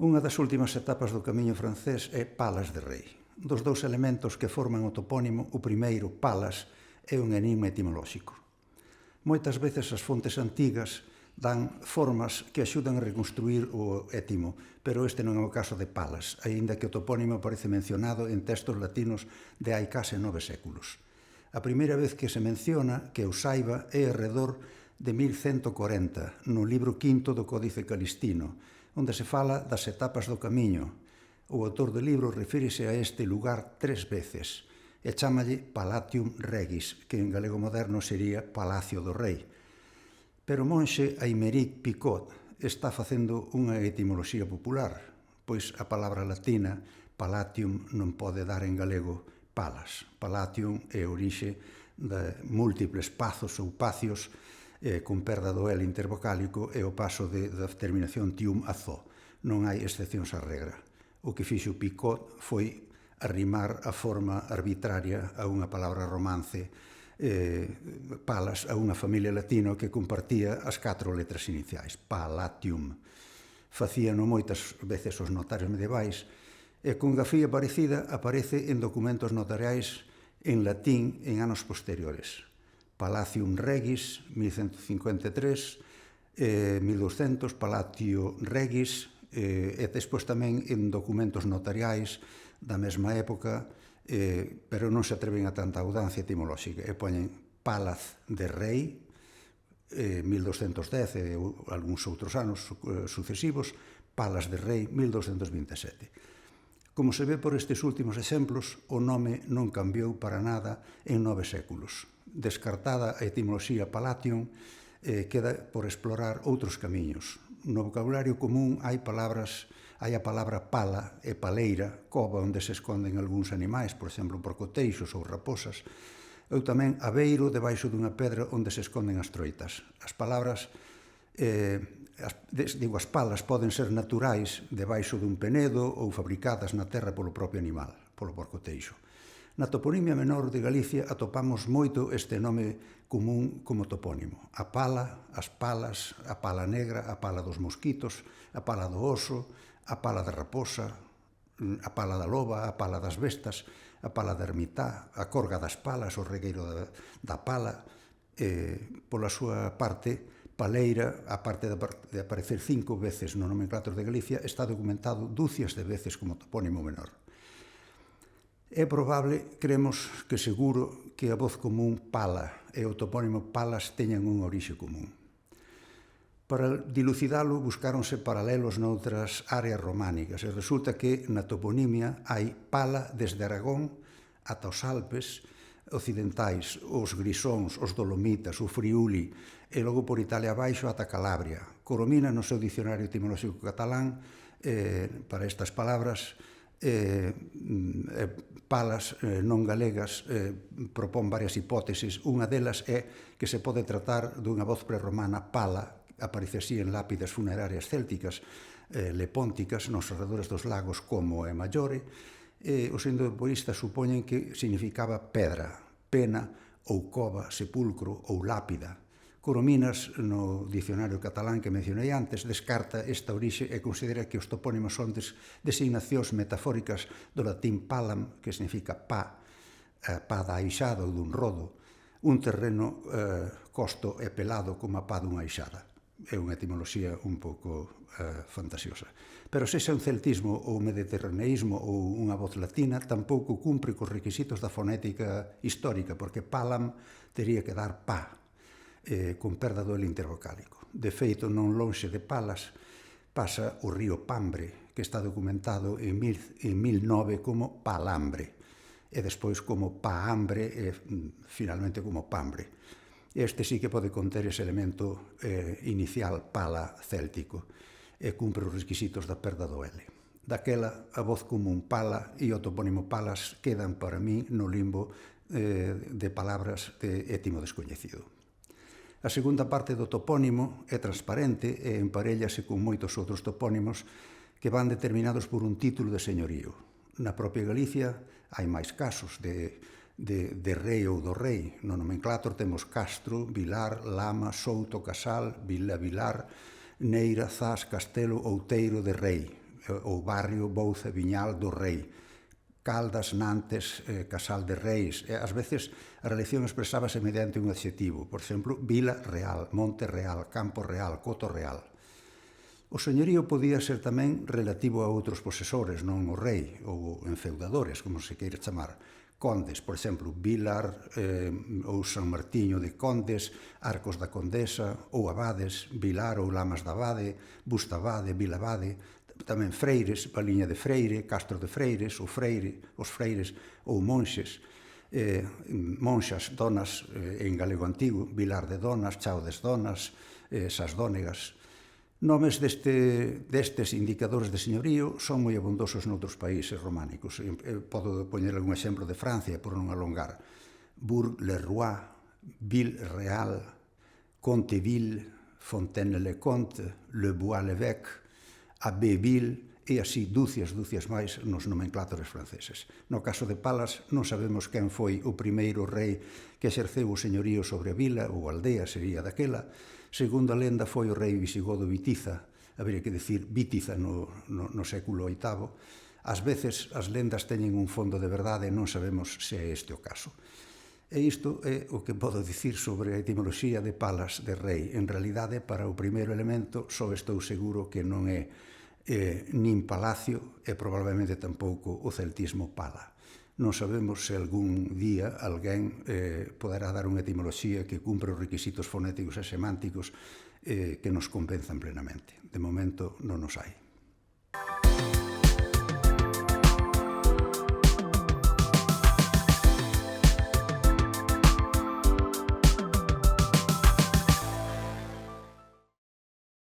Unha das últimas etapas do camiño francés é Palas de Rei. Dos dous elementos que forman o topónimo, o primeiro, Palas, é un enigma etimolóxico. Moitas veces as fontes antigas dan formas que axudan a reconstruir o étimo, pero este non é o caso de Palas, aínda que o topónimo aparece mencionado en textos latinos de hai case 9 séculos. A primeira vez que se menciona, que eu saiba, é alrededor de 1140, no libro V do Códice Calistino, onde se fala das etapas do camiño. O autor do libro refírese a este lugar 3 veces e chámalle Palatium Regis, que en galego moderno sería Palacio do Rei. Pero o monxe Aymeric Picot está facendo unha etimoloxía popular, pois a palabra latina Palatium non pode dar en galego palas. Palatium é a orixe de múltiples pazos ou pacios con perda do L intervocálico e o paso da terminación tium a zo. Non hai excepcións á regra. O que fixo Picot foi arrimar a forma arbitraria a unha palabra romance, palas, a unha familia latina que compartía as 4 letras iniciais, palatium. Facíano moitas veces os notarios medievais e con grafía parecida aparece en documentos notariais en latín en anos posteriores. Palacium Regis, 1153, 1200, Palatio Regis, e despois tamén en documentos notariais da mesma época, pero non se atreven a tanta audancia etimolóxica, e poñen Palaz de Rei, 1210 e algúns outros anos sucesivos, Palas de Rei, 1227. Como se ve por estes últimos exemplos, o nome non cambiou para nada en 9 séculos. Descartada a etimoloxía Palatium, queda por explorar outros camiños. No vocabulario común hai a palabra pala e paleira, cova onde se esconden algúns animais, por exemplo, porcoteixos ou raposas, ou tamén abeiro debaixo dunha pedra onde se esconden as troitas. As palabras, as palas poden ser naturais debaixo dun penedo ou fabricadas na terra polo propio animal, polo porcoteixo. Na toponimia menor de Galicia atopamos moito este nome común como topónimo. A pala, as palas, a pala negra, a pala dos mosquitos, a pala do oso, a pala da raposa, a pala da loba, a pala das bestas, a pala da ermitá, a corga das palas, o regueiro da pala. Pola súa parte, paleira, a parte de aparecer 5 veces no nomenclátor de Galicia, está documentado dúcias de veces como topónimo menor. É probable, cremos que seguro, que a voz común pala e o topónimo palas teñan unha orixe común. Para dilucidalo, buscáronse paralelos noutras áreas románicas e resulta que na toponimia hai pala desde Aragón ata os Alpes occidentais, os Grisóns, os Dolomitas, o Friuli e logo por Italia abaixo ata Calabria. Coromina, no seu dicionario etimolóxico catalán, para estas palabras, palas non galegas, propón varias hipótesis. Unha delas é que se pode tratar dunha voz prerromana pala, aparece así en lápidas funerarias célticas lepónticas nos arredores dos lagos Como e Mallore, e os indoeuropeístas supoñen que significaba pedra, pena ou cova, sepulcro ou lápida. Corominas, no dicionario catalán que mencionei antes, descarta esta orixe e considera que os topónimos son designacións metafóricas do latín palam, que significa pá da aixada ou dun rodo, un terreno costo e pelado como a pá dunha aixada. É unha etimoloxía un pouco fantasiosa. Pero se é un celtismo ou mediterraneísmo ou unha voz latina, tampouco cumpre cos requisitos da fonética histórica, porque palam tería que dar pá, con perda do L intervocálico. De feito, non lonxe de Palas pasa o río Pambre, que está documentado en 1009 como Palambre, e despois como Paambre e finalmente como Pambre. Este sí que pode conter ese elemento inicial pala céltico e cumpre os requisitos da perda do L. Daquela, a voz común pala e o topónimo palas quedan para mí no limbo de palabras de étimo descoñecido. A segunda parte do topónimo é transparente e emparellase con moitos outros topónimos que van determinados por un título de señorío. Na propia Galicia hai máis casos de rei ou do rei. No nomenclátor temos Castro, Vilar, Lama, Souto, Casal, Vila Vilar, Neira, Zas, Castelo, Outeiro de Rei. ou barrio Bouza Viñal do Rei, Caldas, Nantes, Casal de Reis. Ás veces a religión expresábase mediante un adxetivo, por exemplo, Vila Real, Monte Real, Campo Real, Coto Real. O señorío podía ser tamén relativo a outros posesores, non o rei, ou enfeudadores, como se queira chamar. Condes, por exemplo, Vilar ou San Martiño de Condes, Arcos da Condesa, ou Abades, Vilar ou Lamas da Abade, Bustabade, Vilabade, tamén freires, Paliña de Freire, Castro de Freires, o Freire, os freires ou monxes, monxas, donas en galego antigo, Vilar de Donas, Chao des Donas, Sasdónegas. Nomes destes indicadores de señorío son moi abundosos noutros países románicos. Podo poñer algún exemplo de Francia, por non alongar. Bourg-le-Roi, Ville-Real, Conteville, Fontaine-le-Comte, Le Bois-l'Évêque, Abbeville, e así dúcias máis nos nomenclatores franceses. No caso de Palas, non sabemos quen foi o primeiro rei que exerceu o señorío sobre a vila, ou aldea sería daquela. Segundo a lenda, foi o rei visigodo Vitiza, habería que dicir Vítiza no século VIII. Ás veces as lendas teñen un fondo de verdade e non sabemos se é este o caso. E isto é o que podo dicir sobre a etimoloxía de Palas de rei. En realidade, para o primeiro elemento, só estou seguro que non é nin palacio e probablemente tampouco o celtismo pala. Non sabemos se algún día alguén poderá dar unha etimoloxía que cumpre os requisitos fonéticos e semánticos que nos convenzan plenamente. De momento non nos hai.